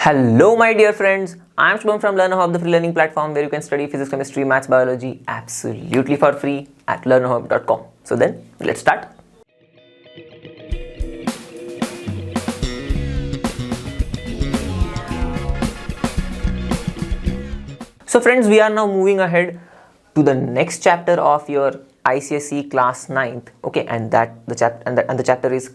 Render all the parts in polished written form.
Hello my dear friends, I am Shubham from LearnerHub, the free learning platform where you can study physics, chemistry, maths, biology absolutely for free at learnerhub.com. So then, let's start. So friends, we are now moving ahead to the next chapter of your ICSE class 9th, okay, and the chapter is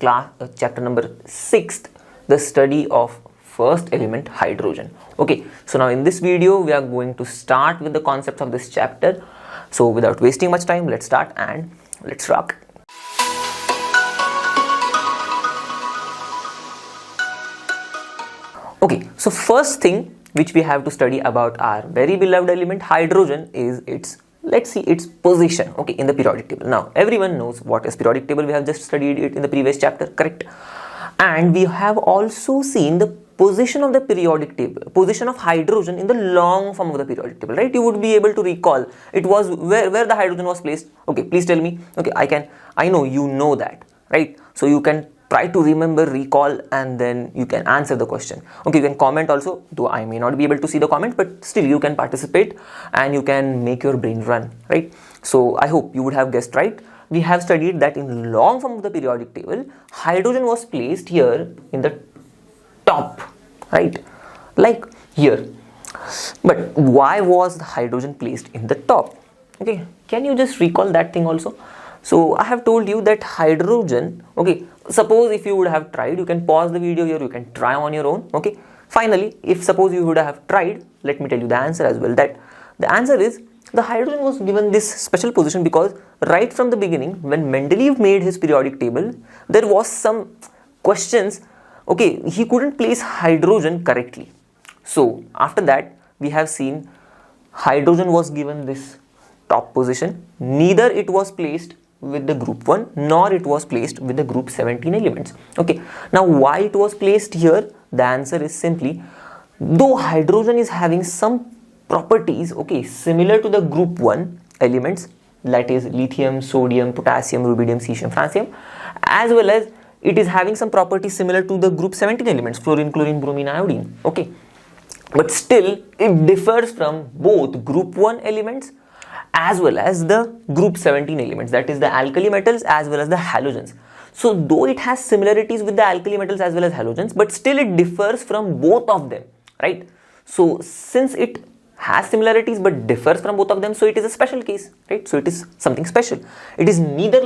chapter number 6th, the study of first element hydrogen. Okay, so now in this video we are going to start with the concepts of this chapter. So without wasting much time, let's start and let's rock. Okay, so first thing which we have to study about our very beloved element hydrogen is its position, okay, in the periodic table. Now everyone knows what is periodic table. We have just studied it in the previous chapter, correct? And we have also seen the position of the periodic table, position of hydrogen in the long form of the periodic table, right? You would be able to recall it was where the hydrogen was placed. Okay, please tell me. Okay, I know you know that, right? So you can try to remember, recall, and then you can answer the question. Okay, you can comment also, though I may not be able to see the comment, but still you can participate and you can make your brain run, right? So I hope you would have guessed right. We have studied that in long form of the periodic table, hydrogen was placed here in the top, right? Like here. But why was the hydrogen placed in the top? Okay, can you just recall that thing also? So I have told you that hydrogen, okay, suppose if you would have tried, you can pause the video here, you can try on your own, okay. Finally, if suppose you would have tried, let me tell you the answer as well, that the answer is the hydrogen was given this special position because right from the beginning, when Mendeleev made his periodic table, there was some questions, okay, he couldn't place hydrogen correctly. So after that, we have seen hydrogen was given this top position, neither it was placed with the group 1 nor it was placed with the group 17 elements. Okay, now why it was placed here? The answer is simply, though hydrogen is having some properties, okay, similar to the group 1 elements, that is lithium, sodium, potassium, rubidium, cesium, francium, as well as it is having some properties similar to the group 17 elements, fluorine, chlorine, bromine, iodine, okay, but still it differs from both group 1 elements as well as the group 17 elements, that is the alkali metals as well as the halogens. So though it has similarities with the alkali metals as well as halogens, but still it differs from both of them, right? So since it has similarities but differs from both of them, so it is a special case, right? So it is something special. It is neither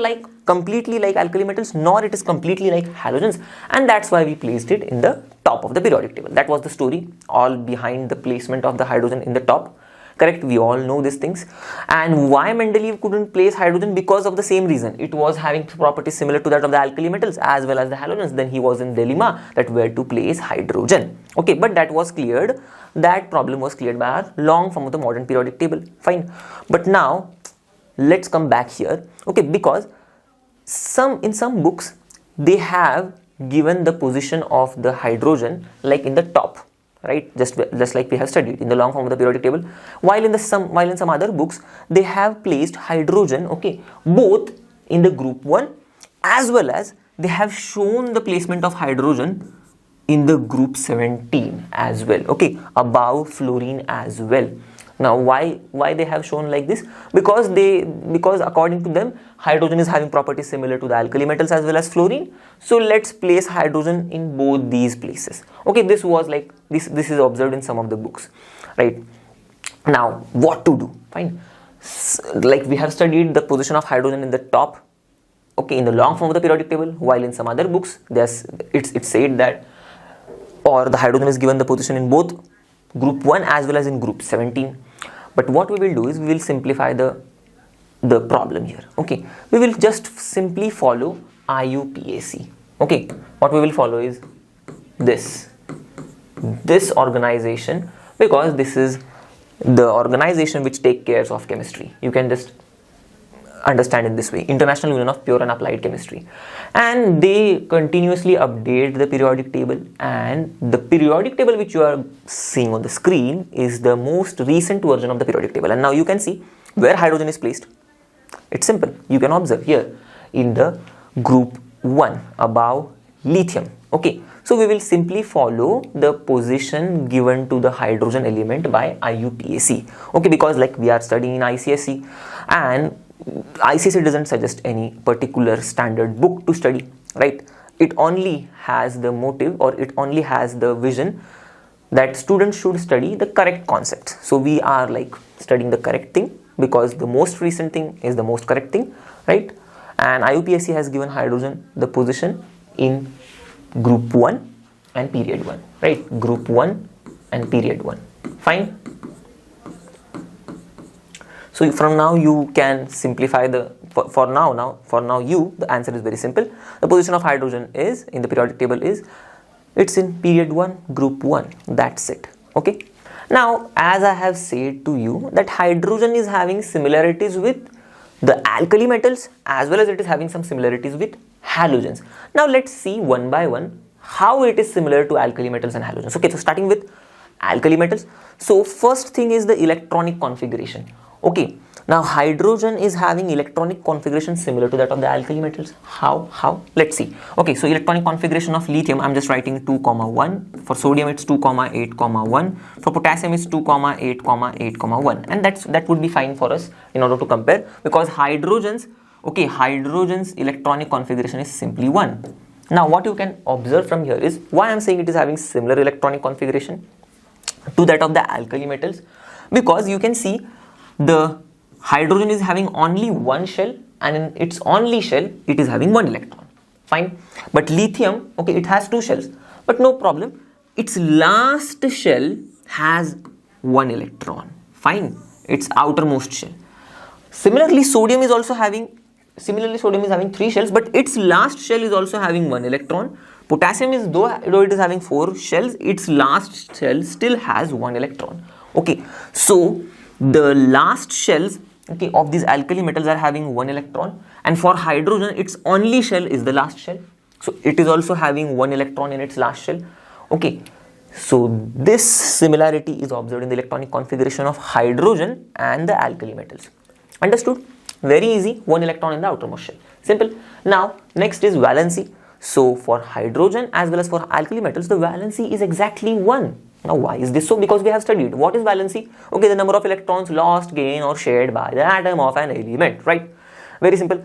completely like alkali metals nor it is completely like halogens, and that's why we placed it in the top of the periodic table. That was the story all behind the placement of the hydrogen in the top. Correct, we all know these things. And why Mendeleev couldn't place hydrogen? Because of the same reason. It was having properties similar to that of the alkali metals as well as the halogens. Then he was in dilemma that where to place hydrogen. Okay, but that was cleared. That problem was cleared by our long form of the modern periodic table. Fine. But now let's come back here. Okay, because in some books they have given the position of the hydrogen like in the top, right, just like we have studied in the long form of the periodic table, while in some other books they have placed hydrogen, okay, both in the group 1 as well as they have shown the placement of hydrogen in the group 17 as well, okay, above fluorine as well. Now why they have shown like this? Because according to them hydrogen is having properties similar to the alkali metals as well as fluorine, so let's place hydrogen in both these places. Okay, this was like this is observed in some of the books, right? Now what to do? Fine, like we have studied the position of hydrogen in the top, okay, in the long form of the periodic table, while in some other books it's said that, or the hydrogen is given the position in both group 1 as well as in group 17. But what we will do is we will simplify the problem here. Okay, we will just simply follow IUPAC. Okay, what we will follow is this organization, because this is the organization which takes care of chemistry. You can just understand it this way: International Union of Pure and Applied Chemistry, and they continuously update the periodic table, and the periodic table which you are seeing on the screen is the most recent version of the periodic table. And now you can see where hydrogen is placed. It's simple, you can observe here in the group 1 above lithium, Okay, so we will simply follow the position given to the hydrogen element by IUPAC. Okay, because like we are studying in ICSE, and ICSE doesn't suggest any particular standard book to study, right? It only has the motive, or it only has the vision that students should study the correct concepts. So we are like studying the correct thing, because the most recent thing is the most correct thing, right? And IUPAC has given hydrogen the position in group 1 and period 1, right? Group 1 and period 1. Fine. So from now you can simplify the, for now the answer is very simple. The position of hydrogen is in the periodic table is, it's in period 1, group 1. That's it. Okay. Now, as I have said to you that hydrogen is having similarities with the alkali metals, as well as it is having some similarities with halogens. Now let's see one by one how it is similar to alkali metals and halogens. Okay, so starting with alkali metals. So first thing is the electronic configuration. Okay, now hydrogen is having electronic configuration similar to that of the alkali metals. How? Let's see. Okay, so electronic configuration of lithium, I'm just writing 2, 1. For sodium it's 2, 8, 1. For potassium it's 2, 8, 8, 1. And that would be fine for us in order to compare, because hydrogen's electronic configuration is simply 1. Now what you can observe from here is why I'm saying it is having similar electronic configuration to that of the alkali metals, because you can see the hydrogen is having only one shell, and in its only shell it is having one electron. Fine. But lithium, okay, it has two shells, but no problem, its last shell has one electron. Fine, its outermost shell. Similarly, sodium is having 3 shells, but its last shell is also having 1 electron. Potassium is, though it is having 4 shells, its last shell still has 1 electron. Okay, so the last shells, okay, of these alkali metals are having 1 electron, and for hydrogen its only shell is the last shell, so it is also having 1 electron in its last shell. Okay, so this similarity is observed in the electronic configuration of hydrogen and the alkali metals. Understood? Very easy, 1 electron in the outermost shell. Simple. Now next is valency. So for hydrogen as well as for alkali metals, the valency is exactly 1. Now why is this so? Because we have studied what is valency. Okay, the number of electrons lost, gained or shared by the atom of an element, right? Very simple.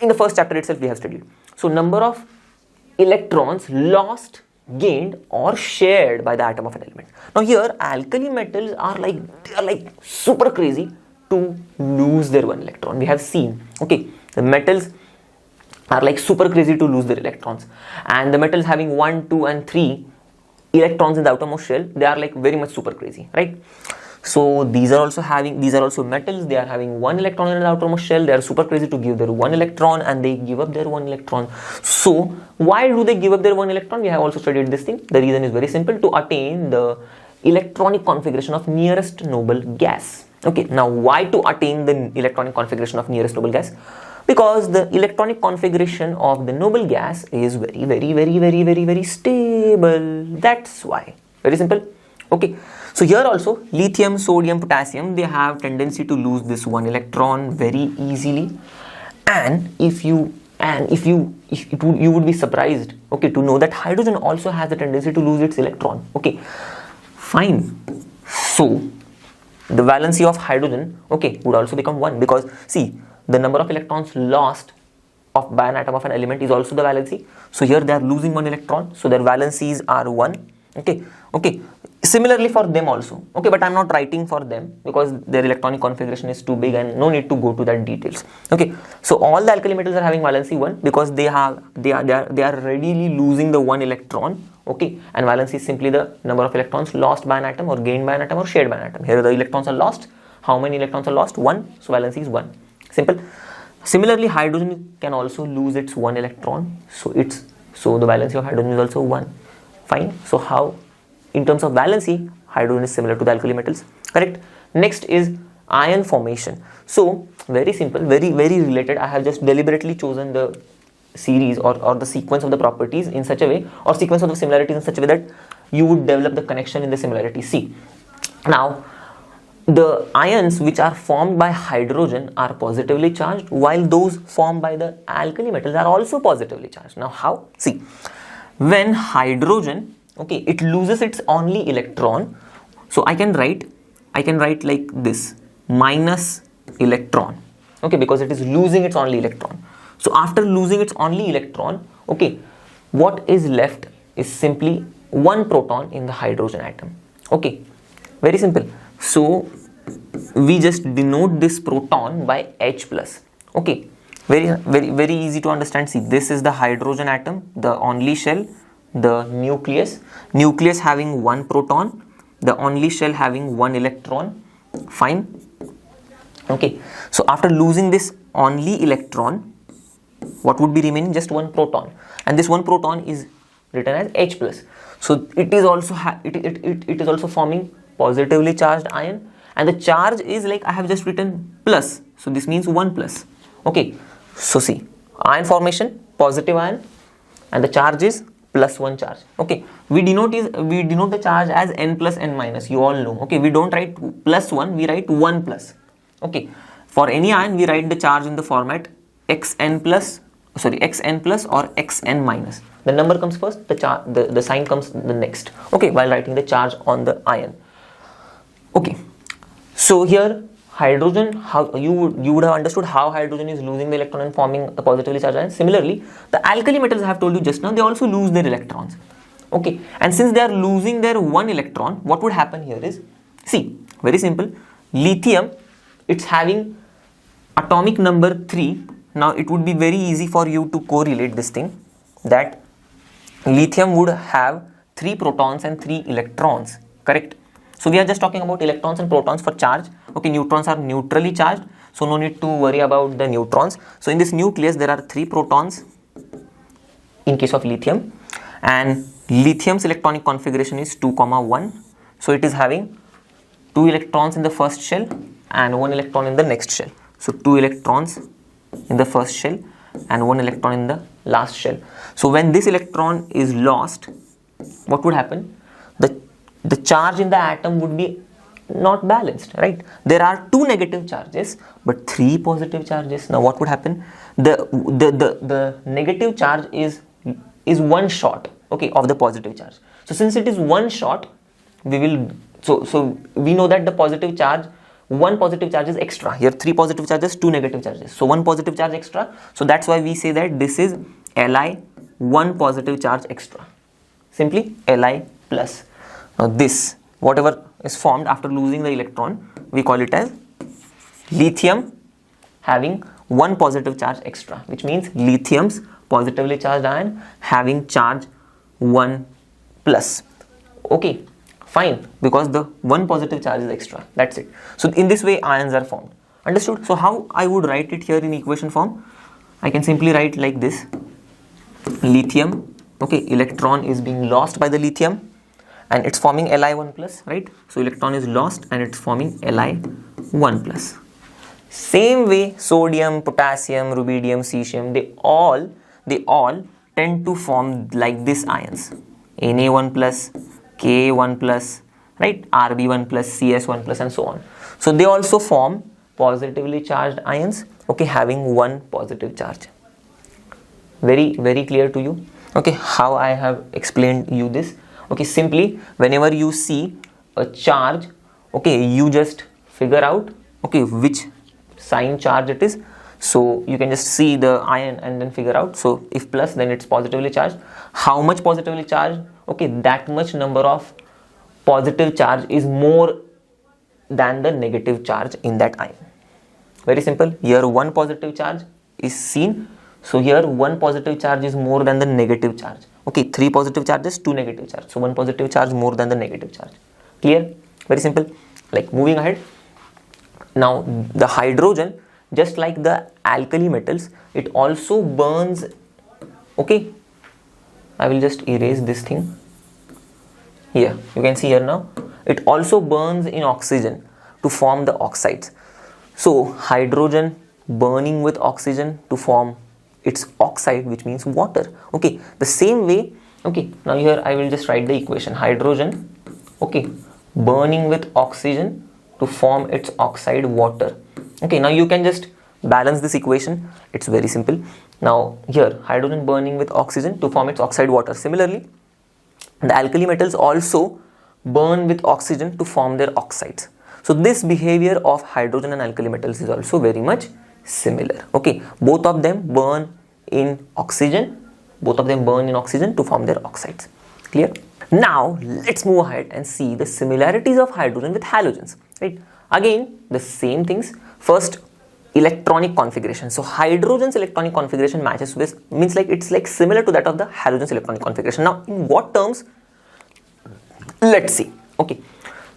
In the first chapter itself we have studied. So number of electrons lost, gained or shared by the atom of an element. Now here alkali metals are like super crazy to lose their 1 electron. We have seen, okay, the metals are like super crazy to lose their electrons, and the metals having 1, 2 and 3 electrons in the outermost shell, they are like very much super crazy, right? So these are also metals, they are having 1 electron in the outermost shell, they are super crazy to give their 1 electron, and they give up their 1 electron. So why do they give up their 1 electron? We have also studied this thing. The reason is very simple: to attain the electronic configuration of nearest noble gas. Okay, now why to attain the electronic configuration of nearest noble gas? Because the electronic configuration of the noble gas is very stable. That's why. Very simple. Okay, so here also lithium, sodium, potassium, they have tendency to lose this 1 electron very easily. And you would be surprised, okay, to know that hydrogen also has a tendency to lose its electron. Okay, fine. So the valency of hydrogen, okay, would also become 1, because see, the number of electrons lost by an atom of an element is also the valency. So here they are losing 1 electron, so their valencies are 1. Okay, similarly for them also. Okay, but I'm not writing for them because their electronic configuration is too big and no need to go to that details. Okay, so all the alkali metals are having valency 1 because they are readily losing the 1 electron. Okay, and valency is simply the number of electrons lost by an atom or gained by an atom or shared by an atom. Here the electrons are lost. How many electrons are lost? 1. So valency is 1. Simple. Similarly, hydrogen can also lose its 1 electron. So the valency of hydrogen is also 1. Fine. So how, in terms of valency, hydrogen is similar to the alkali metals. Correct. Next is ion formation. So very simple, very related. I have just deliberately chosen the series or the sequence of the properties in such a way, or sequence of the similarities in such a way that you would develop the connection in the similarity. See, now the ions which are formed by hydrogen are positively charged, while those formed by the alkali metals are also positively charged. Now how? See, when hydrogen, okay, it loses its only electron, so I can write like this, minus electron, okay, because it is losing its only electron. So after losing its only electron, okay, what is left is simply one proton in the hydrogen atom. Okay, very simple. So we just denote this proton by H plus. Okay, very easy to understand. See, this is the hydrogen atom, the only shell, the nucleus having one proton, the only shell having one electron. Fine. Okay, so after losing this only electron, what would be remaining? Just one proton, and this one proton is written as H plus. So it is also it is also forming positively charged ion, and the charge is like I have just written plus, so this means 1 plus. Okay, so see, ion formation, positive ion, and the charge is +1 charge. Okay, we denote the charge as n plus n minus, you all know. Okay, we don't write +1, we write 1 plus. Okay, for any ion we write the charge in the format xn plus or xn minus. The number comes first, the sign comes the next. Okay, while writing the charge on the ion. Okay, so here hydrogen, how you would have understood how hydrogen is losing the electron and forming a positively charged ion. Similarly, the alkali metals I have told you just now, they also lose their electrons. Okay, and since they are losing their one electron, what would happen here is, see, very simple. Lithium, it's having atomic number 3. Now it would be very easy for you to correlate this thing, that lithium would have 3 protons and 3 electrons, correct? So we are just talking about electrons and protons for charge. Okay, neutrons are neutrally charged, so no need to worry about the neutrons. So in this nucleus there are 3 protons in case of lithium, and lithium's electronic configuration is 2,1. So it is having 2 electrons in the first shell and 1 electron in the next shell. So 2 electrons in the first shell and 1 electron in the last shell. So when this electron is lost, what would happen? The charge in the atom would be not balanced, right? There are 2 negative charges but 3 positive charges. Now what would happen? The negative charge is 1 short, okay, of the positive charge. So since it is 1 short, we will so we know that the positive charge, 1 positive charge is extra. Here 3 positive charges, 2 negative charges. So 1 positive charge extra. So that's why we say that this is Li, 1 positive charge extra. Simply Li plus. Now this, whatever is formed after losing the electron, we call it as lithium having 1 positive charge extra, which means lithium's positively charged ion having charge 1 plus. Okay, fine, because the 1 positive charge is extra. That's it. So in this way ions are formed. Understood? So how I would write it here in equation form? I can simply write like this. Lithium, okay, electron is being lost by the lithium and it's forming Li1 plus, right? So electron is lost and it's forming Li1 plus. Same way sodium, potassium, rubidium, cesium, they all tend to form like this ions. Na1 plus, Ka1 plus, right? Rb1 plus, Cs1 plus, and so on. So they also form positively charged ions, okay, having 1 positive charge. Very clear to you? Okay, how I have explained you this? Okay, simply whenever you see a charge, okay, you just figure out, okay, which sign charge it is. So you can just see the ion and then figure out. So if plus, then it's positively charged. How much positively charged? Okay, that much number of positive charge is more than the negative charge in that ion. Very simple. Here 1 positive charge is seen. So here 1 positive charge is more than the negative charge. Okay, 3 positive charges, 2 negative charge. So 1 positive charge more than the negative charge. Clear? Very simple. Like moving ahead. Now the hydrogen, just like the alkali metals, it also burns. Okay, I will just erase this thing. Here, you can see here now. It also burns in oxygen to form the oxides. So hydrogen burning with oxygen to form its oxide, which means water. Okay, the same way. Okay, now here I will just write the equation. Hydrogen, okay, burning with oxygen to form its oxide, water. Okay, now you can just balance this equation. It's very simple. Now here hydrogen burning with oxygen to form its oxide water. Similarly, the alkali metals also burn with oxygen to form their oxides. So this behavior of hydrogen and alkali metals is also very much similar. Okay, both of them burn in oxygen. Both of them burn in oxygen to form their oxides. Clear? Now let's move ahead and see the similarities of hydrogen with halogens. Right? Again, the same things. First, electronic configuration. So hydrogen's electronic configuration matches with, means like it's like similar to that of the halogen's electronic configuration. Now in what terms? Let's see. Okay,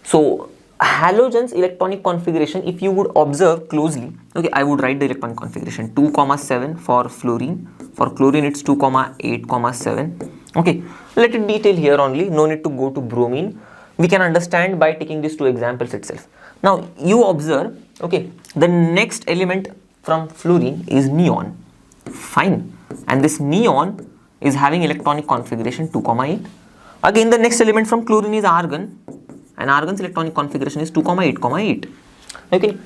so halogen's electronic configuration, if you would observe closely, okay, I would write the electronic configuration 2,7 for fluorine. For chlorine it's 2,8,7. Okay, let it detail here only, no need to go to bromine. We can understand by taking these two examples itself. Now you observe, okay, the next element from fluorine is neon. Fine, and this neon is having electronic configuration 2,8. Again, the next element from chlorine is argon, and argon's electronic configuration is 2,8,8. Okay,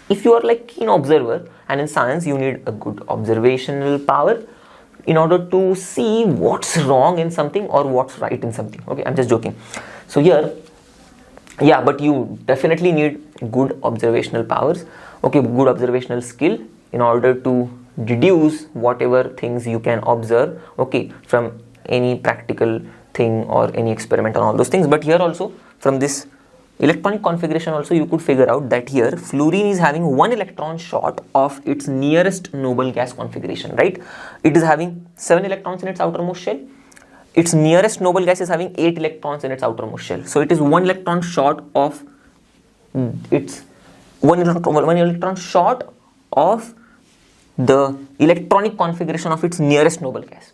if you are like keen observer, and in science you need a good observational power in order to see what's wrong in something or what's right in something. Okay, I'm just joking. So here, yeah, but you definitely need good observational powers, okay, good observational skill in order to deduce whatever things you can observe, okay, from any practical thing or any experiment and all those things. But here also, from this electronic configuration also, you could figure out that here fluorine is having 1 electron short of its nearest noble gas configuration, right? It is having 7 electrons in its outermost shell. Its nearest noble gas is having 8 electrons in its outermost shell. So it is 1 electron short of its 1 electron short of the electronic configuration of its nearest noble gas.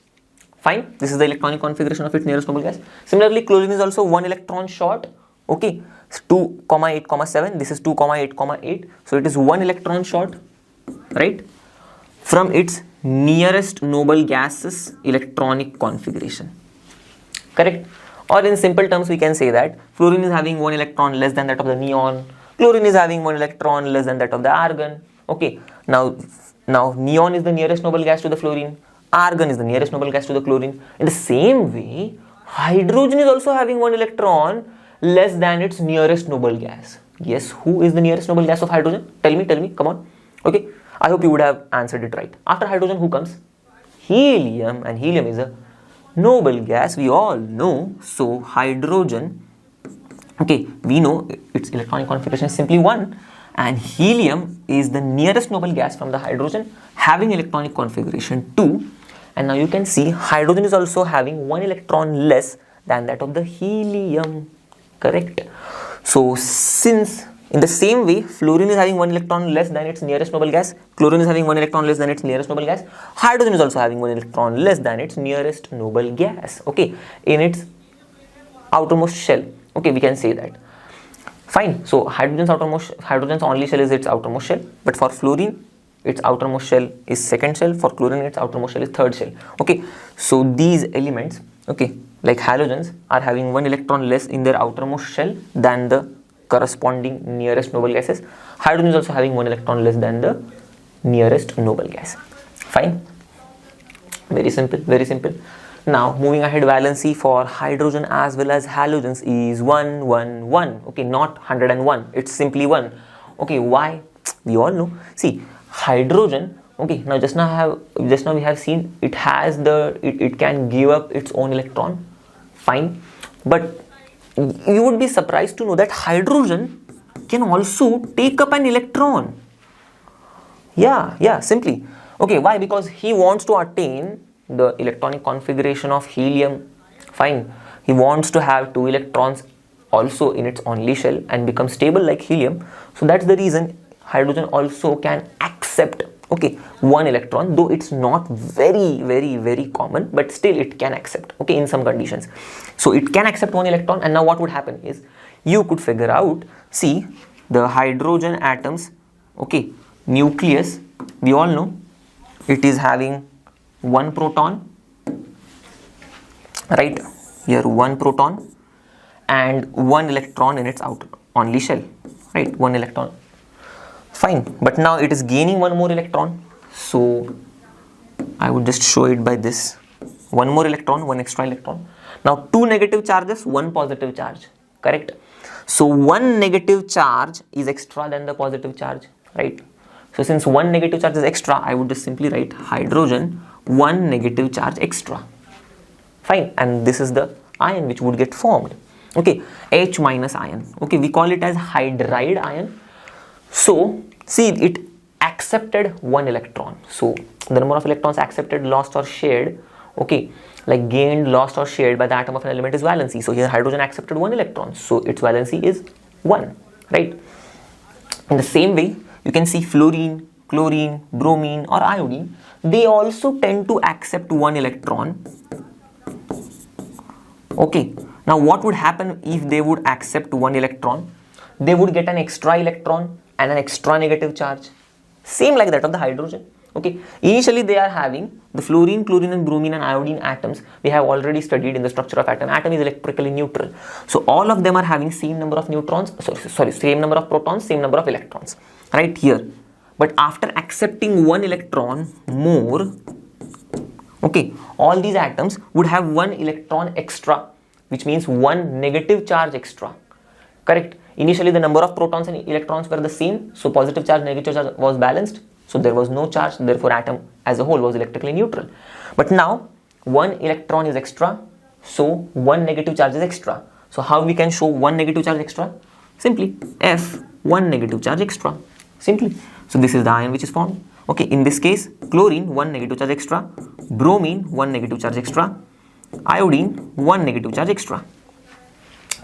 Fine, this is the electronic configuration of its nearest noble gas. Similarly, chlorine is also 1 electron short. Okay, 2,8,7. This is 2,8,8. So it is 1 electron short, right, from its nearest noble gas's electronic configuration. Correct? Or in simple terms, we can say that fluorine is having 1 electron less than that of the neon. Chlorine is having 1 electron less than that of the argon. Okay, now neon is the nearest noble gas to the fluorine. Argon is the nearest noble gas to the chlorine. In the same way, hydrogen is also having 1 electron less than its nearest noble gas. Yes, who is the nearest noble gas of hydrogen? Tell me, come on. Okay, I hope you would have answered it right. After hydrogen, who comes? Helium, and helium is a noble gas, we all know. So hydrogen, okay, we know its electronic configuration is simply 1, and helium is the nearest noble gas from the hydrogen, having electronic configuration 2. And now you can see hydrogen is also having 1 electron less than that of the helium. Correct? So since in the same way fluorine is having 1 electron less than its nearest noble gas, chlorine is having 1 electron less than its nearest noble gas, hydrogen is also having 1 electron less than its nearest noble gas, okay, in its outermost shell. Okay, we can say that. Fine. So hydrogen's only shell is its outermost shell, but for fluorine its outermost shell is second shell, for chlorine its outermost shell is third shell. Okay, so these elements, okay, like halogens are having 1 electron less in their outermost shell than the corresponding nearest noble gases. Hydrogen is also having 1 electron less than the nearest noble gas. Fine, very simple, very simple. Now moving ahead, valency for hydrogen as well as halogens is 1, 1, 1. Okay, not 101, it's simply 1. Okay, why? We all know. See, hydrogen, okay, now just now we have seen it has it can give up its own electron. Fine, but you would be surprised to know that hydrogen can also take up an electron. Yeah, simply. Okay, why? Because he wants to attain the electronic configuration of helium. Fine, he wants to have 2 electrons also in its only shell and become stable like helium. So that's the reason hydrogen also can accept, okay, 1 electron, though it's not very common, but still it can accept, okay, in some conditions. So it can accept 1 electron, and now what would happen is you could figure out, see, the hydrogen atoms, okay, nucleus, we all know it is having 1 proton, right? Here 1 proton and 1 electron in its outer only shell, right? 1 electron. Fine, but now it is gaining 1 more electron. So I would just show it by this. One more electron, one extra electron. Now two negative charges, one positive charge, correct? So one negative charge is extra than the positive charge, right? So since one negative charge is extra, I would just simply write hydrogen, one negative charge extra. Fine, and this is the ion which would get formed. Okay, H minus ion. Okay, we call it as hydride ion. So see, it accepted one electron. So the number of electrons accepted, lost or shared, okay, like gained, lost or shared by the atom of an element is valency. So here hydrogen accepted one electron, so its valency is 1, right? In the same way, you can see fluorine, chlorine, bromine or iodine, they also tend to accept one electron. Okay, now what would happen if they would accept one electron? They would get an extra electron and an extra negative charge, same like that of the hydrogen. Okay, initially they are having the fluorine, chlorine and bromine and iodine atoms. We have already studied in the structure of atom. Atom is electrically neutral. So all of them are having same number of neutrons, same number of protons, same number of electrons, right here. But after accepting one electron more, okay, all these atoms would have one electron extra, which means one negative charge extra, correct? Initially the number of protons and electrons were the same, so positive charge, negative charge was balanced. So there was no charge, therefore atom as a whole was electrically neutral. But now one electron is extra, so one negative charge is extra. So how we can show one negative charge extra? Simply F, one negative charge extra, simply. So this is the ion which is formed. Okay, in this case chlorine, one negative charge extra, bromine, one negative charge extra, iodine, one negative charge extra.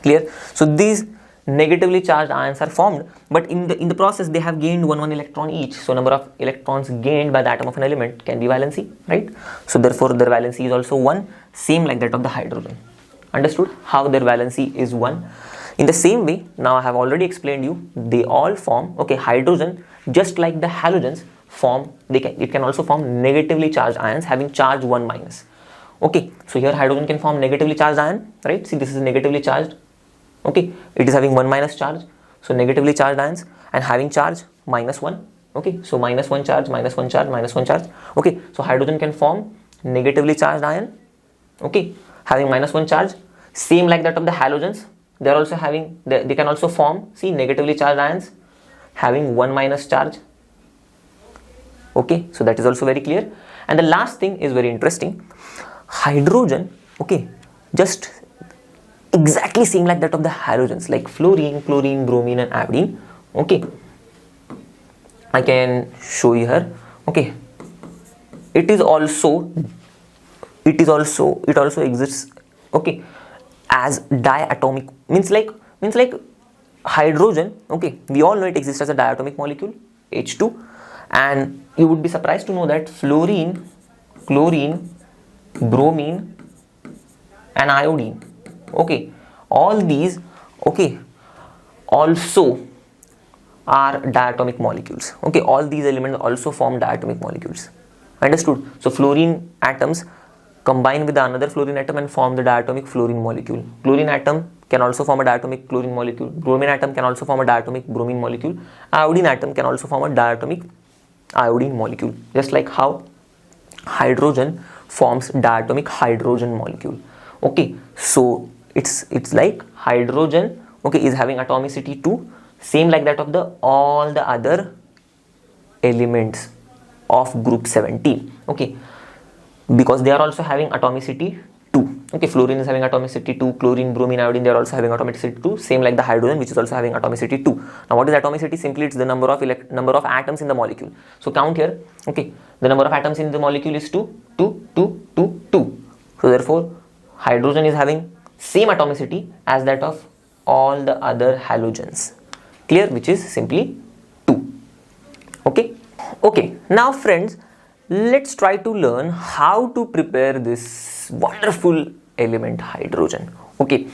Clear? So these negatively charged ions are formed, but in the process they have gained one electron each. So number of electrons gained by the atom of an element can be valency, right? So therefore their valency is also 1, same like that of the hydrogen. Understood how their valency is 1? In the same way, now I have already explained you, they all form, okay, hydrogen, just like the halogens form, it can also form negatively charged ions having charge 1 minus. Okay, so here hydrogen can form negatively charged ion, right? See, this is negatively charged. Okay, it is having 1 minus charge, so negatively charged ions and having charge minus 1. Okay, so minus 1 charge, minus 1 charge, minus 1 charge. Okay, so hydrogen can form negatively charged ion, okay, having minus 1 charge, same like that of the halogens. They are also having, they can also form, see, negatively charged ions having 1 minus charge. Okay, so that is also very clear. And the last thing is very interesting. Hydrogen, okay, just exactly same like that of the halogens, like fluorine, chlorine, bromine and iodine. Okay, I can show you here. Okay, it also exists, okay, as diatomic, means like hydrogen. Okay, we all know it exists as a diatomic molecule, H2, and you would be surprised to know that fluorine, chlorine, bromine and iodine, okay, all these, okay, also are diatomic molecules. Okay, all these elements also form diatomic molecules. Understood? So fluorine atoms combine with another fluorine atom and form the diatomic fluorine molecule. Chlorine atom can also form a diatomic chlorine molecule. Bromine atom can also form a diatomic bromine molecule. Iodine atom can also form a diatomic iodine molecule, just like how hydrogen forms diatomic hydrogen molecule. Okay, so it's like hydrogen, okay, is having atomicity 2, same like that of the all the other elements of group 17. Okay, because they are also having atomicity 2. Okay, fluorine is having atomicity 2, chlorine, bromine, iodine, they are also having atomicity 2, same like the hydrogen, which is also having atomicity 2. Now what is atomicity? Simply it's the number of atoms in the molecule. So count here. Okay, the number of atoms in the molecule is 2, 2, 2, 2, 2. So therefore hydrogen is having same atomicity as that of all the other halogens. Clear? Which is simply 2. Okay. Okay, now friends, let's try to learn how to prepare this wonderful element hydrogen. Okay,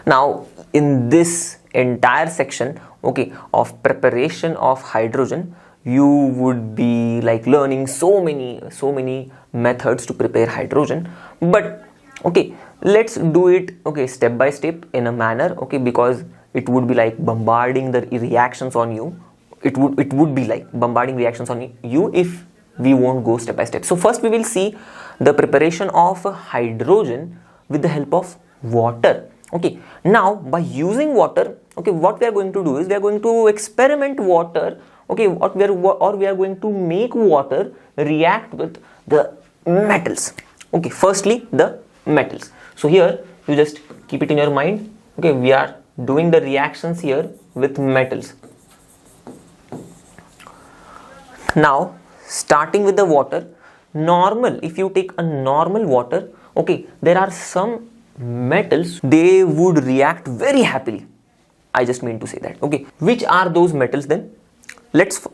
now in this entire section, okay, of preparation of hydrogen, you would be like learning so many methods to prepare hydrogen. But okay, let's do it, okay, step by step in a manner, okay, because it would be like bombarding the reactions on you. It would be like bombarding reactions on you if we won't go step by step. So first we will see the preparation of hydrogen with the help of water. Okay, now by using water, okay, what we are going to do is we are going to experiment water, okay, or we are going to make water react with the metals. Okay, firstly the metals. So here you just keep it in your mind. Okay, we are doing the reactions here with metals. Now starting with the water, normal, if you take a normal water, okay, there are some metals, they would react very happily. I just mean to say that. Okay, which are those metals then? Let's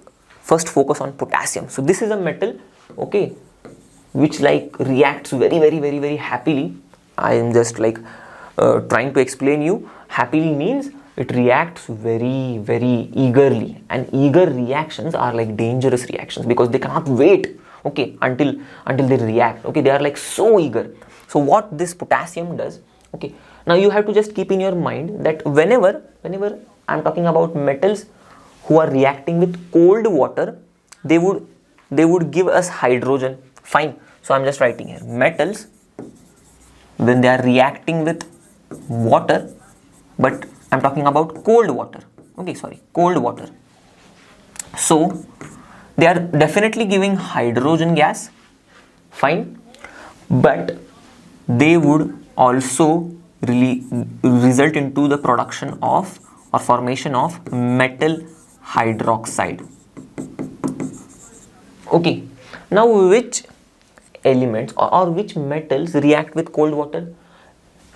first focus on potassium. So this is a metal, okay, which like reacts very happily. I am just like trying to explain you. Happily means it reacts very eagerly, and eager reactions are like dangerous reactions because they cannot wait, okay, until they react. Okay, they are like so eager. So what this potassium does, okay, now you have to just keep in your mind that whenever I'm talking about metals who are reacting with cold water, they would give us hydrogen. Fine. So I'm just writing here metals when they are reacting with water, but I'm talking about cold water. Okay, sorry, cold water. So they are definitely giving hydrogen gas. Fine. But they would also really result into the production of or formation of metal hydroxide. Okay, now which elements or which metals react with cold water?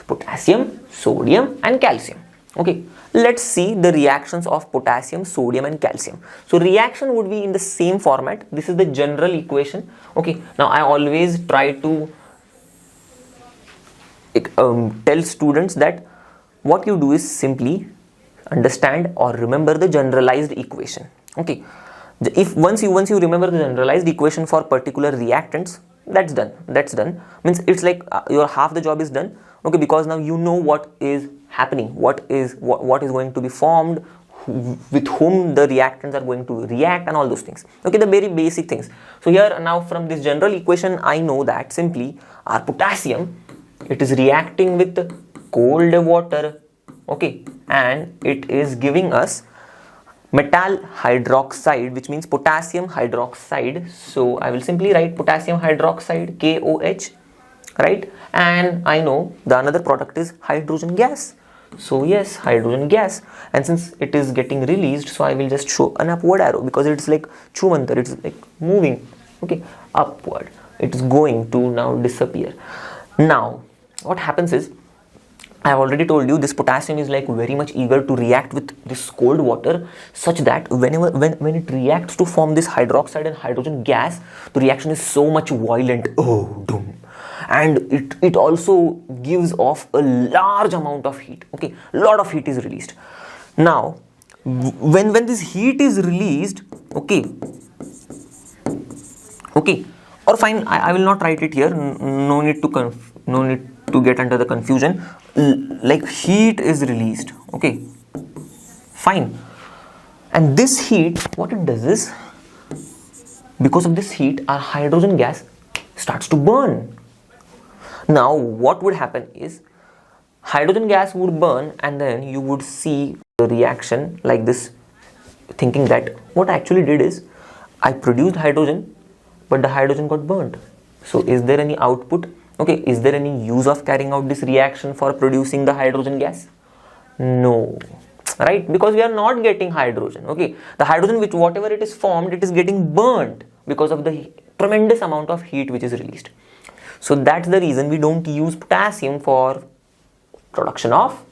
Potassium, sodium and calcium. Okay, let's see the reactions of potassium, sodium and calcium. So reaction would be in the same format. This is the general equation. Okay, now I always try to tell students that what you do is simply understand or remember the generalized equation. Okay, if once you remember the generalized equation for particular reactants, that's done. Means it's like your half the job is done. Okay, because now you know what is happening, what is going to be formed, with whom the reactants are going to react and all those things. Okay, the very basic things. So here now from this general equation I know that simply our potassium, it is reacting with cold water, okay, and it is giving us metal hydroxide, which means potassium hydroxide. So I will simply write potassium hydroxide, KOH, right? And I know the another product is hydrogen gas. So yes, hydrogen gas, and since it is getting released, so I will just show an upward arrow because it's like chumantar, it's like moving, okay, upward. It's going to now disappear. Now what happens is, I have already told you this potassium is like very much eager to react with this cold water, such that when it reacts to form this hydroxide and hydrogen gas, the reaction is so much violent. Oh, doom. And it also gives off a large amount of heat. Okay, a lot of heat is released. Now when this heat is released, okay, or fine, I will not write it here. No need to get under the confusion. Like heat is released, okay, fine, and this heat, what it does is, because of this heat, our hydrogen gas starts to burn. Now what would happen is, hydrogen gas would burn, and then you would see the reaction like this, thinking that what I actually did is I produced hydrogen, but the hydrogen got burnt. So is there any output? Okay, is there any use of carrying out this reaction for producing the hydrogen gas? No, right? Because we are not getting hydrogen. Okay, the hydrogen, which whatever it is formed, it is getting burnt because of the tremendous amount of heat which is released. So that's the reason we don't use potassium for production of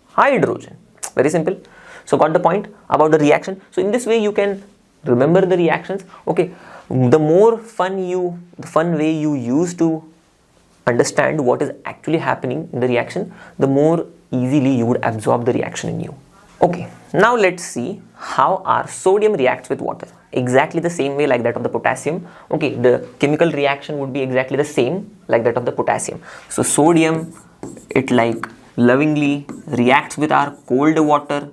hydrogen. Very simple. So got the point about the reaction. So in this way you can remember the reactions. Okay, the more fun way you use to understand what is actually happening in the reaction, the more easily you would absorb the reaction in you. Okay, now let's see how our sodium reacts with water. Exactly the same way like that of the potassium. Okay, the chemical reaction would be exactly the same like that of the potassium. So sodium, it like lovingly reacts with our cold water.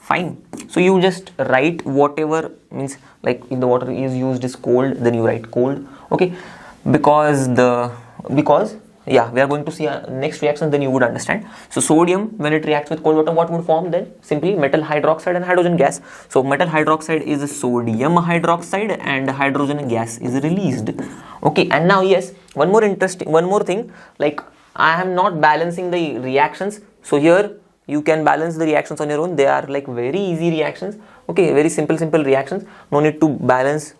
fine. So you just write whatever, means like if the water is used is cold, then you write cold, okay, because yeah, we are going to see a next reaction, then you would understand. So sodium, when it reacts with cold water, what would form then? Simply metal hydroxide and hydrogen gas. So metal hydroxide is sodium hydroxide and hydrogen gas is released. Okay, and now yes, one more thing, like I am not balancing the reactions. So here you can balance the reactions on your own. They are like very easy reactions, okay, very simple reactions. No need to balance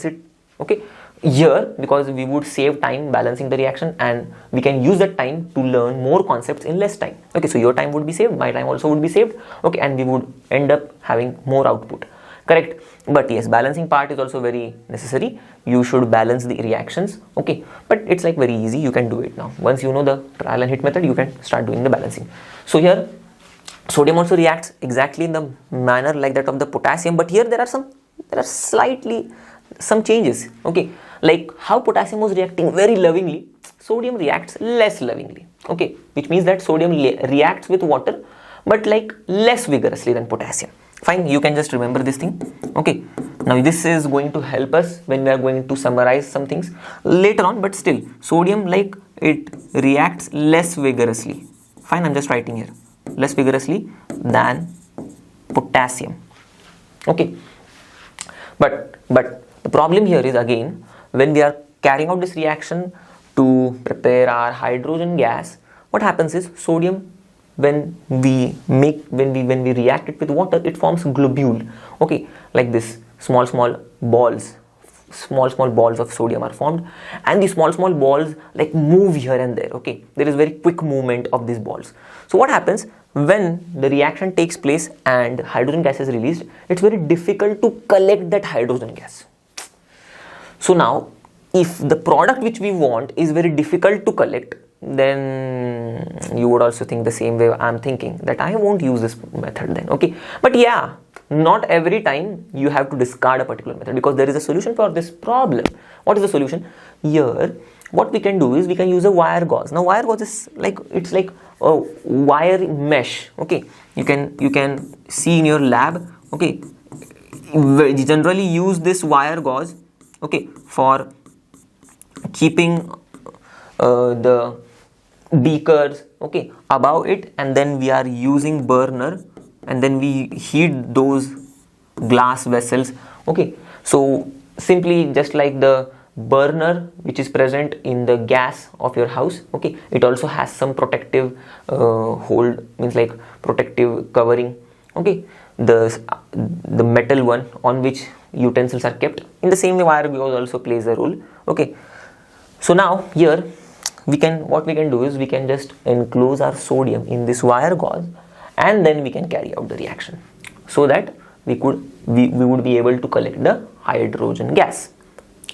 it, okay, here, because we would save time balancing the reaction and we can use that time to learn more concepts in less time. Okay, so your time would be saved, my time also would be saved, okay, and we would end up having more output, correct? But yes, balancing part is also very necessary. You should balance the reactions, okay, but it's like very easy, you can do it now. Once you know the trial and hit method, you can start doing the balancing. So here sodium also reacts exactly in the manner like that of the potassium, but here there are slightly some changes, okay, like how potassium was reacting very lovingly, sodium reacts less lovingly, okay, which means that sodium reacts with water but like less vigorously than potassium. Fine, you can just remember this thing, okay. Now this is going to help us when we are going to summarize some things later on, but still sodium, like it reacts less vigorously, fine, I'm just writing here, less vigorously than potassium, okay. But the problem here is, again, when we are carrying out this reaction to prepare our hydrogen gas, what happens is sodium, when we react it with water, it forms globule, okay, like this small balls of sodium are formed, and the small balls like move here and there, okay, there is very quick movement of these balls. So what happens when the reaction takes place and hydrogen gas is released? It's very difficult to collect that hydrogen gas. So now if the product which we want is very difficult to collect, then you would also think the same way I'm thinking, that I won't use this method then, okay. But yeah, not every time you have to discard a particular method, because there is a solution for this problem. What is the solution? Here what we can do is we can use a wire gauze. Now wire gauze is like, it's like a wire mesh, okay, you can see in your lab, okay. We generally use this wire gauze, okay, for keeping the beakers, okay, above it, and then we are using burner and then we heat those glass vessels, okay. So simply just like the burner which is present in the gas of your house, okay, it also has some protective hold, means like protective covering, okay, the metal one on which utensils are kept. In the same way, wire gauze also plays a role, okay. So now here what we can do is we can just enclose our sodium in this wire gauze, and then we can carry out the reaction, so that we would be able to collect the hydrogen gas.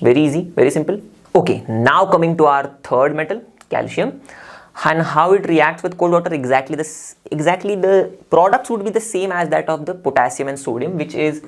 Very easy, very simple. Okay, now coming to our third metal, calcium, and how it reacts with cold water. Exactly the products would be the same as that of the potassium and sodium, which is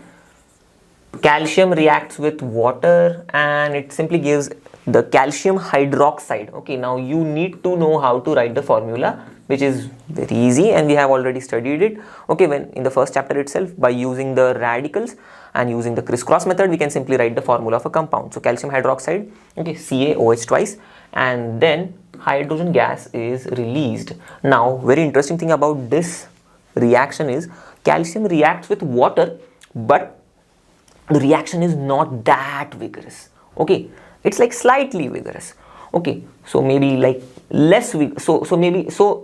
calcium reacts with water and it simply gives the calcium hydroxide. Okay, now you need to know how to write the formula, which is very easy and we have already studied it. Okay, when in the first chapter itself, by using the radicals and using the crisscross method, we can simply write the formula of a compound. So calcium hydroxide, okay, CaOH twice, and then hydrogen gas is released. Now very interesting thing about this reaction is calcium reacts with water, but the reaction is not that vigorous. Okay, it's like slightly vigorous. Okay, so maybe like less so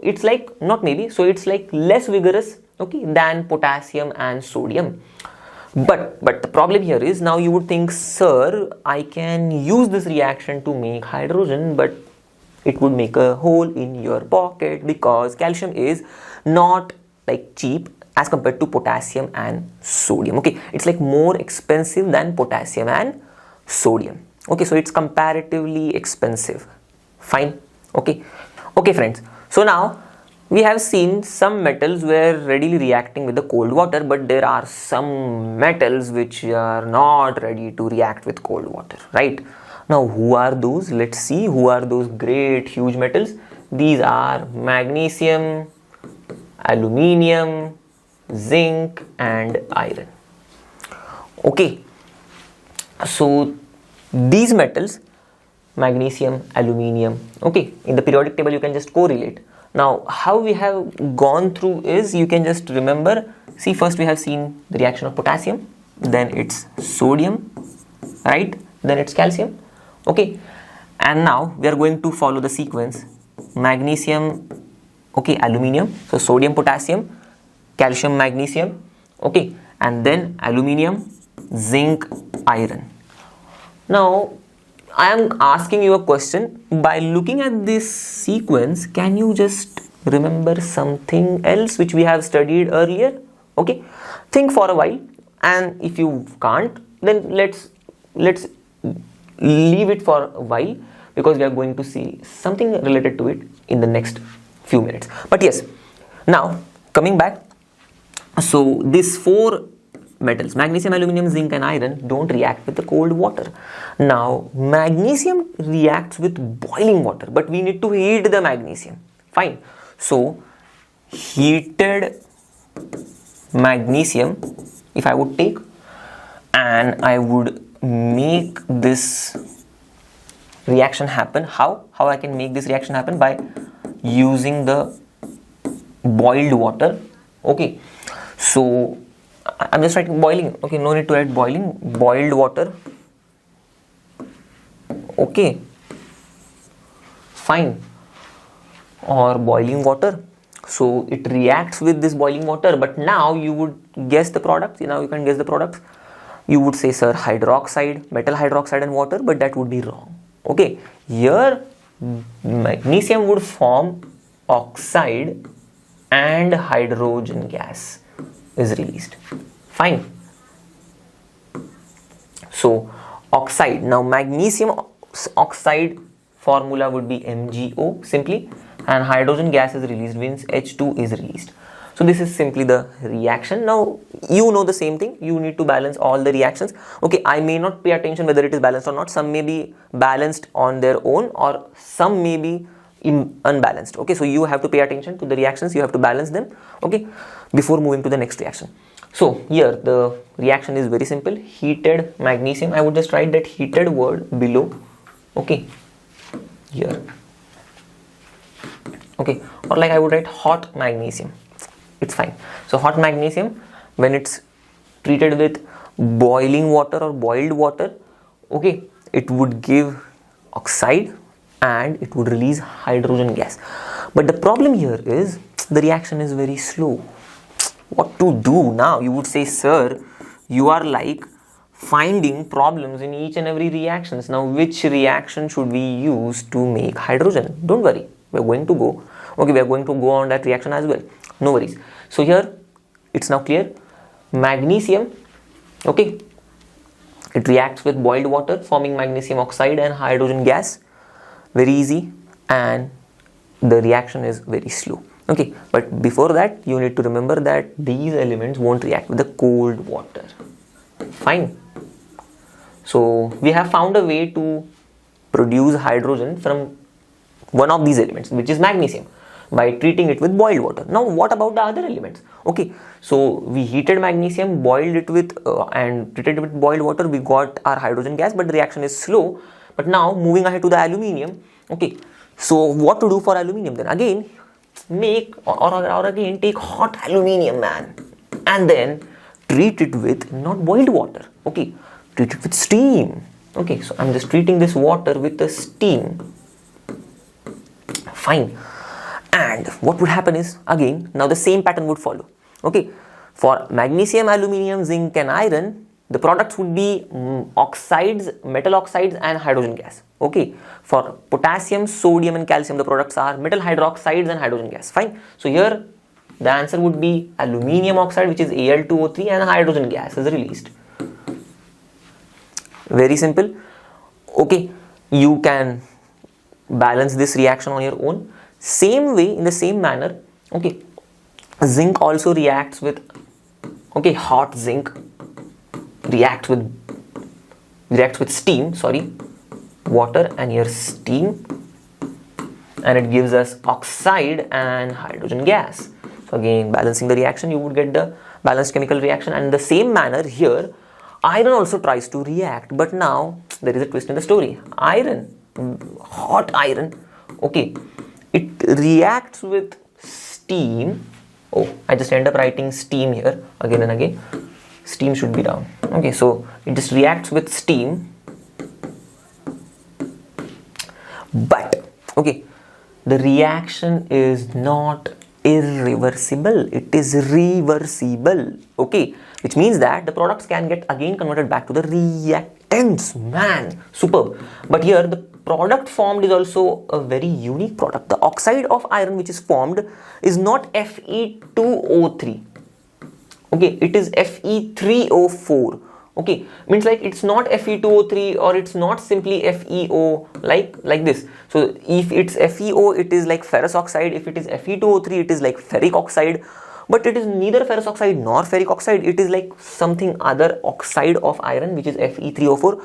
it's like it's like less vigorous, okay, than potassium and sodium. But the problem here is, now you would think, sir, I can use this reaction to make hydrogen, but it would make a hole in your pocket because calcium is not like cheap as compared to potassium and sodium. Okay, it's like more expensive than potassium and sodium. Okay, so it's comparatively expensive. Fine. Okay, friends, so now we have seen some metals were readily reacting with the cold water, but there are some metals which are not ready to react with cold water, right? Now who are those? Let's see who are those great huge metals. These are magnesium, aluminium, zinc and iron. Okay, so these metals, magnesium, aluminium, okay, in the periodic table you can just correlate. Now how we have gone through is, you can just remember, see, first we have seen the reaction of potassium, then it's sodium, right, then it's calcium, okay, and now we are going to follow the sequence: magnesium, okay, aluminium, so sodium, potassium, calcium, magnesium, okay, and then aluminium, zinc, iron. Now I am asking you a question. By looking at this sequence, can you just remember something else which we have studied earlier? Okay, think for a while, and if you can't, then let's leave it for a while, because we are going to see something related to it in the next few minutes. But yes, now coming back, so these four metals, magnesium, aluminium, zinc and iron, don't react with the cold water. Now magnesium reacts with boiling water, but we need to heat the magnesium. Fine, so heated magnesium, if I would take and I would make this reaction happen, how I can make this reaction happen? By using the boiled water. Okay, so I'm just writing boiling, okay, no need to write boiling, boiled water, okay, fine, or boiling water. So it reacts with this boiling water, but now you would guess the products. Now you can guess the products. You would say, sir, hydroxide, metal hydroxide and water, but that would be wrong. Okay, here magnesium would form oxide and hydrogen gas is released. Fine. So oxide, now magnesium oxide formula would be MgO simply, and hydrogen gas is released, means H2 is released. So this is simply the reaction. Now you know the same thing, you need to balance all the reactions. Okay, I may not pay attention whether it is balanced or not. Some may be balanced on their own, or some may be unbalanced. Okay, so you have to pay attention to the reactions, you have to balance them, okay, before moving to the next reaction. So here the reaction is very simple: heated magnesium. I would just write that heated word below, okay, here, okay, or like I would write hot magnesium, it's fine. So hot magnesium, when it's treated with boiling water or boiled water, okay, it would give oxide and it would release hydrogen gas. But the problem here is the reaction is very slow. What to do now? You would say, sir, you are like finding problems in each and every reactions. Now which reaction should we use to make hydrogen? Don't worry, we're going to go, okay, we're going to go on that reaction as well, no worries. So here it's now clear: magnesium, okay, it reacts with boiled water forming magnesium oxide and hydrogen gas, very easy, and the reaction is very slow. Okay, but before that you need to remember that these elements won't react with the cold water. Fine. So we have found a way to produce hydrogen from one of these elements, which is magnesium, by treating it with boiled water. Now what about the other elements? Okay, so we heated magnesium, boiled it with and treated it with boiled water, we got our hydrogen gas, but the reaction is slow. But now moving ahead to the aluminium, okay, so what to do for aluminium then? Again, make or again take hot aluminium, man, and then treat it with not boiled water, okay, treat it with steam. Okay, so I'm just treating this water with the steam. Fine. And what would happen is, again, now the same pattern would follow. Okay, for magnesium, aluminium, zinc and iron, the products would be oxides, metal oxides and hydrogen gas. Okay, for potassium, sodium and calcium, the products are metal hydroxides and hydrogen gas. Fine. So here the answer would be aluminium oxide, which is Al2O3, and hydrogen gas is released. Very simple. Okay, you can balance this reaction on your own. Same way, in the same manner, okay, zinc also reacts with, okay, hot zinc reacts with steam, sorry, water and here steam, and it gives us oxide and hydrogen gas. So again, balancing the reaction, you would get the balanced chemical reaction. And in the same manner here, iron also tries to react, but now there is a twist in the story. Iron, hot iron, okay, it reacts with steam. Oh, I just end up writing steam here again and again. Steam should be down. Okay, so it just reacts with steam, but okay, the reaction is not irreversible, it is reversible. Okay, which means that the products can get again converted back to the reactants. Man, superb. But here the product formed is also a very unique product. The oxide of iron which is formed is not Fe2O3. Okay, it is Fe3O4. Okay, means like it's not Fe2O3 or it's not simply FeO like this. So if it's FeO, it is like ferrous oxide. If it is Fe2O3, it is like ferric oxide. But it is neither ferrous oxide nor ferric oxide. It is like something other oxide of iron, which is Fe3O4.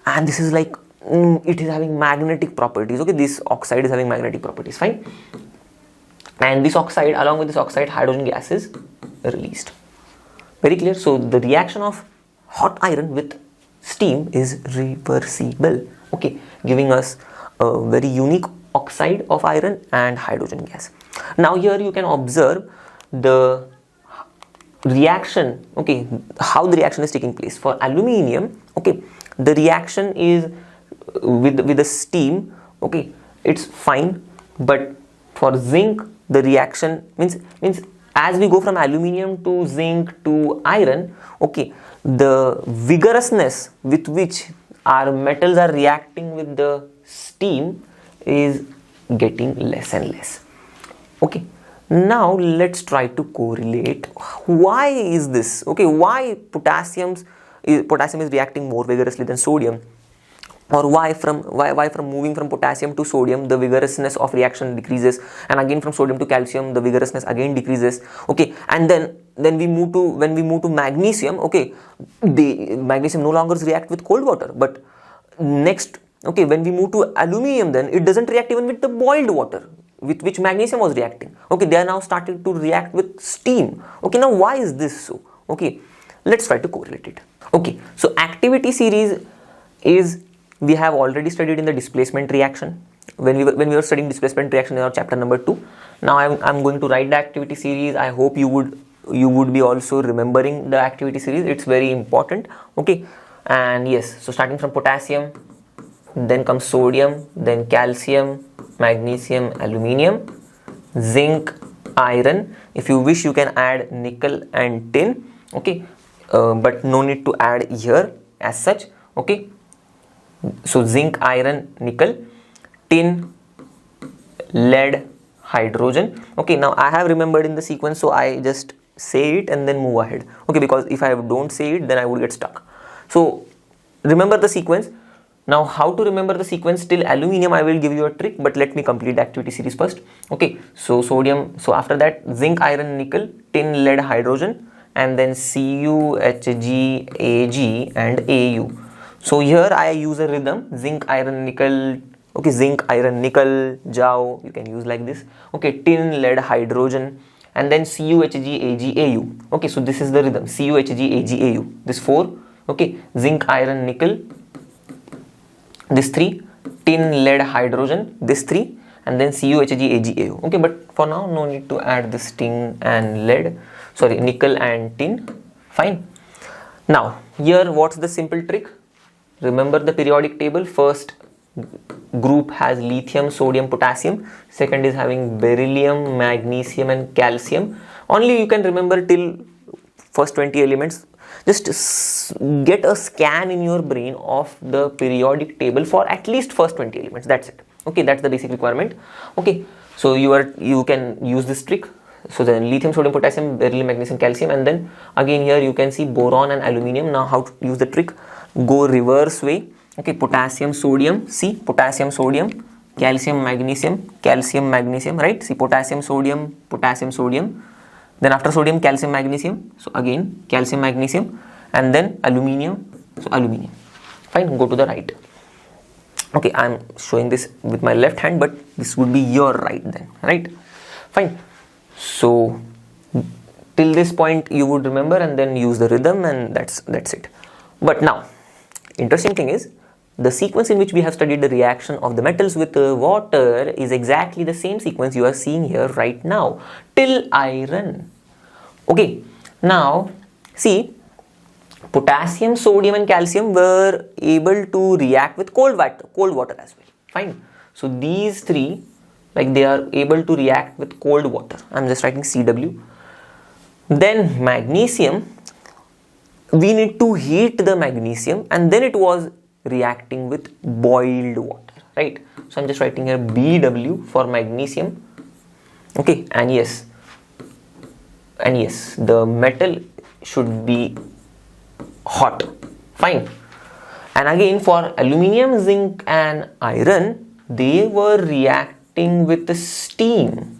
And this is like, it is having magnetic properties. Okay, this oxide is having magnetic properties. Fine. And this oxide, along with this oxide, hydrogen gas is released. Very clear. So the reaction of hot iron with steam is reversible. Okay, giving us a very unique oxide of iron and hydrogen gas. Now here you can observe the reaction. Okay, how the reaction is taking place. For aluminium, okay, the reaction is with the steam. Okay, it's fine. But for zinc, the reaction means as we go from aluminium to zinc to iron, okay, the vigorousness with which our metals are reacting with the steam is getting less and less. Okay, now let's try to correlate. Why is this? Okay, why potassium is reacting more vigorously than sodium? Or why from moving from potassium to sodium, the vigorousness of reaction decreases, and again from sodium to calcium, the vigorousness again decreases. Okay, and then when we move to magnesium, okay, the magnesium no longer react with cold water. But next, okay, when we move to aluminium, then it doesn't react even with the boiled water with which magnesium was reacting. Okay, they are now starting to react with steam. Okay, now why is this so? Okay, let's try to correlate it. Okay, so activity series is, we have already studied in the displacement reaction when we were studying displacement reaction in our chapter number 2. Now I'm going to write the activity series. I hope you would be also remembering the activity series. It's very important. Okay, and yes, so starting from potassium, then comes sodium, then calcium, magnesium, aluminium, zinc, iron. If you wish, you can add nickel and tin. Okay, but no need to add here as such. Okay, so zinc, iron, nickel, tin, lead, hydrogen. Okay, now I have remembered in the sequence, so I just say it and then move ahead. Okay, because if I don't say it, then I would get stuck. So remember the sequence. Now how to remember the sequence till aluminium, I will give you a trick, but let me complete the activity series first. Okay, so sodium, so after that zinc, iron, nickel, tin, lead, hydrogen, and then Cu, Hg, Ag and Au. So here I use a rhythm: zinc, iron, nickel. Okay, zinc, iron, nickel, Jau, you can use like this. Okay, tin, lead, hydrogen, and then Cu, Hg, Ag, Au. Okay, so this is the rhythm: Cu, Hg, Ag, Au. This 4. Okay, zinc, iron, nickel. This 3. Tin, lead, hydrogen. This 3. And then Cu, Hg, Ag, Au. Okay, but for now no need to add this tin and lead. Sorry, nickel and tin. Fine. Now here what's the simple trick? Remember the periodic table. First group has lithium, sodium, potassium. Second is having beryllium, magnesium and calcium. Only you can remember till first 20 elements. Just get a scan in your brain of the periodic table for at least first 20 elements. That's it. Okay, that's the basic requirement. Okay, so you can use this trick. So then lithium, sodium, potassium, beryllium, magnesium, calcium, and then again here you can see boron and aluminium. Now how to use the trick? Go reverse way. Okay, potassium, sodium. See, potassium, sodium, calcium, magnesium, calcium, magnesium. Right? See, potassium, sodium, potassium, sodium. Then after sodium, calcium, magnesium. So again calcium, magnesium, and then aluminium. So aluminium. Fine. Go to the right. Okay, I am showing this with my left hand, but this would be your right then. Right? Fine. So Till this point you would remember and then use the rhythm, and that's it. But now, interesting thing is, the sequence in which we have studied the reaction of the metals with water is exactly the same sequence you are seeing here right now, till iron. Okay, now see, potassium, sodium and calcium were able to react with cold water as well. Fine. So these three, like, they are able to react with cold water. I'm just writing CW. Then magnesium, we need to heat the magnesium, and then it was reacting with boiled water, right? So I'm just writing here BW for magnesium. Okay, and yes, the metal should be hot. Fine. And again, for aluminium, zinc and iron, they were reacting with the steam.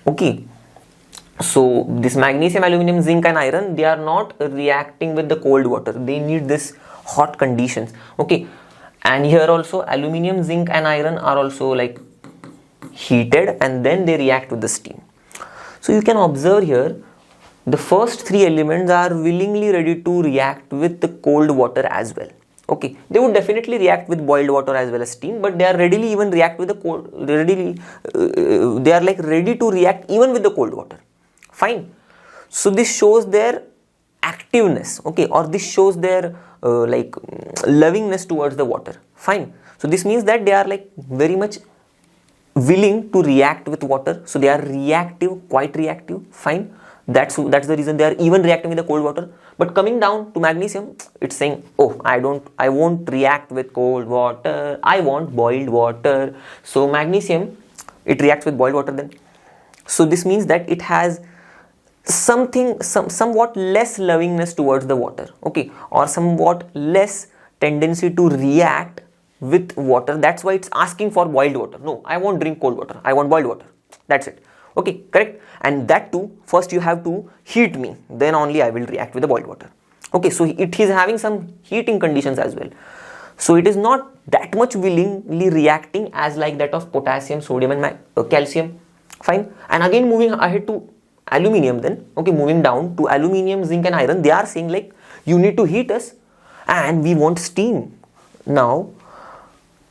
Okay, so this magnesium, aluminium, zinc and iron, they are not reacting with the cold water. They need this hot conditions. Okay, and here also aluminium, zinc and iron are also like heated, and then they react with the steam. So you can observe here, the first three elements are willingly ready to react with the cold water as well. Okay, they would definitely react with boiled water as well as steam, but they are readily even react with the cold, they are like ready to react even with the cold water. Fine. So this shows their activeness, okay, or this shows their like lovingness towards the water. Fine. So this means that they are like very much willing to react with water. So they are reactive, quite reactive. Fine. That's the reason they are even reacting with the cold water. But coming down to magnesium, it's saying, oh, I won't react with cold water, I want boiled water. So magnesium, it reacts with boiled water then. So this means that it has somewhat less lovingness towards the water, okay, or somewhat less tendency to react with water. That's why it's asking for boiled water. No, I won't drink cold water, I want boiled water. That's it. Okay, correct. And that too, first you have to heat me, then only I will react with the boiled water. Okay, so it is having some heating conditions as well. So it is not that much willingly reacting as like that of potassium, sodium and calcium. Fine. And again, moving ahead to aluminium then, okay, moving down to aluminium, zinc and iron, they are saying like, you need to heat us and we want steam. Now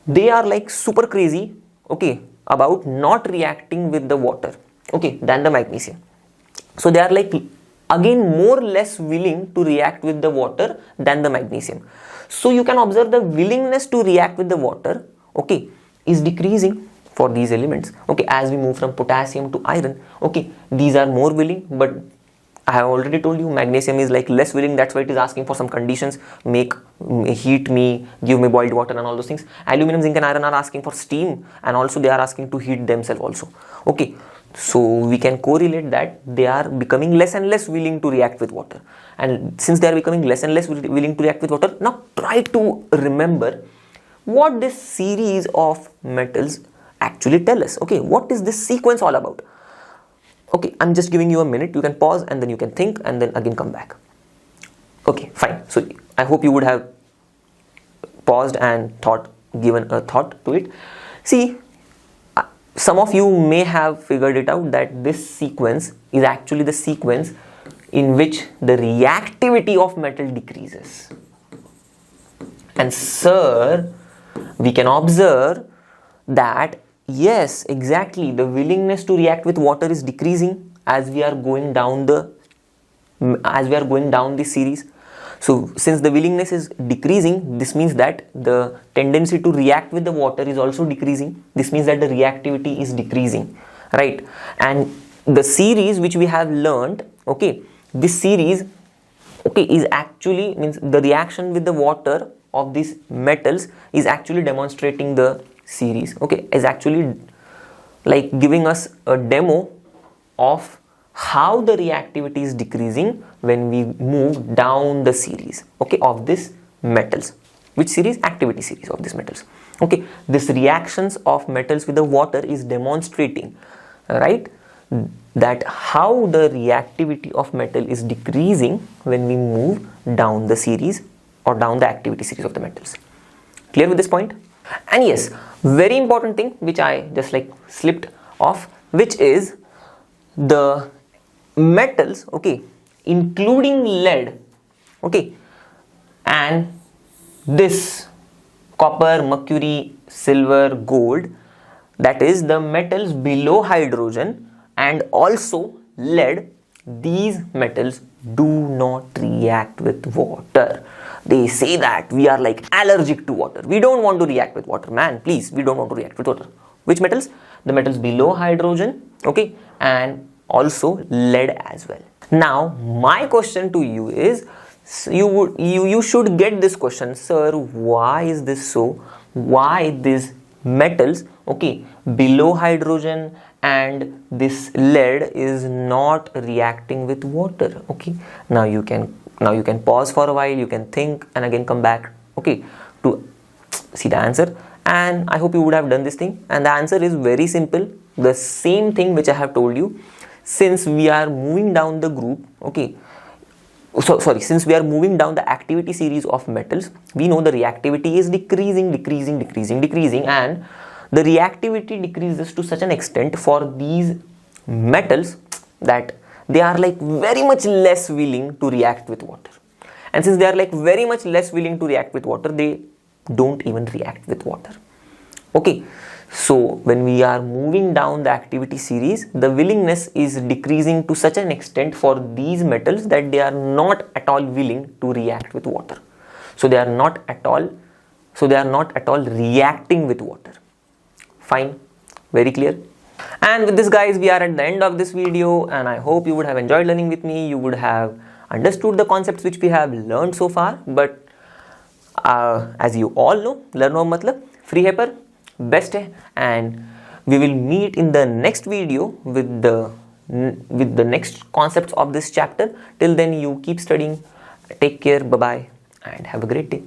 they are like super crazy, okay, about not reacting with the water, okay, than the magnesium. So they are like again more or less willing to react with the water than the magnesium. So you can observe the willingness to react with the water, okay, is decreasing for these elements, okay, as we move from potassium to iron. Okay, these are more willing, but I have already told you magnesium is like less willing. That's why it is asking for some conditions, heat me, give me boiled water and all those things. Aluminum, zinc and iron are asking for steam, and also they are asking to heat themselves also. Okay, so we can correlate that they are becoming less and less willing to react with water. And since they are becoming less and less willing to react with water, now try to remember what this series of metals actually tell us. Okay, what is this sequence all about? Okay, I'm just giving you a minute. You can pause and then you can think and then again come back. Okay, fine. So I hope you would have paused and given a thought to it. See, some of you may have figured it out that this sequence is actually the sequence in which the reactivity of metal decreases. And sir, we can observe that yes, exactly, the willingness to react with water is decreasing as we are going down the series. So since the willingness is decreasing, this means that the tendency to react with the water is also decreasing. This means that the reactivity is decreasing, right? And the series which we have learned, okay, this series, okay, is actually means the reaction with the water of these metals is actually demonstrating the series, okay, is actually like giving us a demo of how the reactivity is decreasing when we move down the series, okay, of these metals. Which series? Activity series of these metals. Okay, this reactions of metals with the water is demonstrating, right, that how the reactivity of metal is decreasing when we move down the series or down the activity series of the metals. Clear with this point? And yes, very important thing which I just like slipped off, which is the metals, okay, including lead, okay, and this copper, mercury, silver, gold, that is the metals below hydrogen and also lead, these metals do not react with water. They say that we are like allergic to water. We don't want to react with water, man. Please, we don't want to react with water. Which metals? The metals below hydrogen, okay, and also lead as well. Now, my question to you is, you should get this question, sir, why is this so? Why these metals, okay, below hydrogen and this lead is not reacting with water? Okay, now you can pause for a while, you can think, and again come back, okay, to see the answer. And I hope you would have done this thing, and the answer is very simple, the same thing which I have told you. Since we are moving down the group, okay, since we are moving down the activity series of metals, we know the reactivity is decreasing, and the reactivity decreases to such an extent for these metals that they are like very much less willing to react with water. And since they are like very much less willing to react with water, they don't even react with water. Okay, so when we are moving down the activity series, the willingness is decreasing to such an extent for these metals that they are not at all willing to react with water. So they are not at all reacting with water. Fine, very clear. And with this, guys, we are at the end of this video, and I hope you would have enjoyed learning with me. You would have understood the concepts which we have learned so far. But as you all know, learno matlab free hai par best hai, and we will meet in the next video with the next concepts of this chapter. Till then, you keep studying. Take care. Bye bye, and have a great day.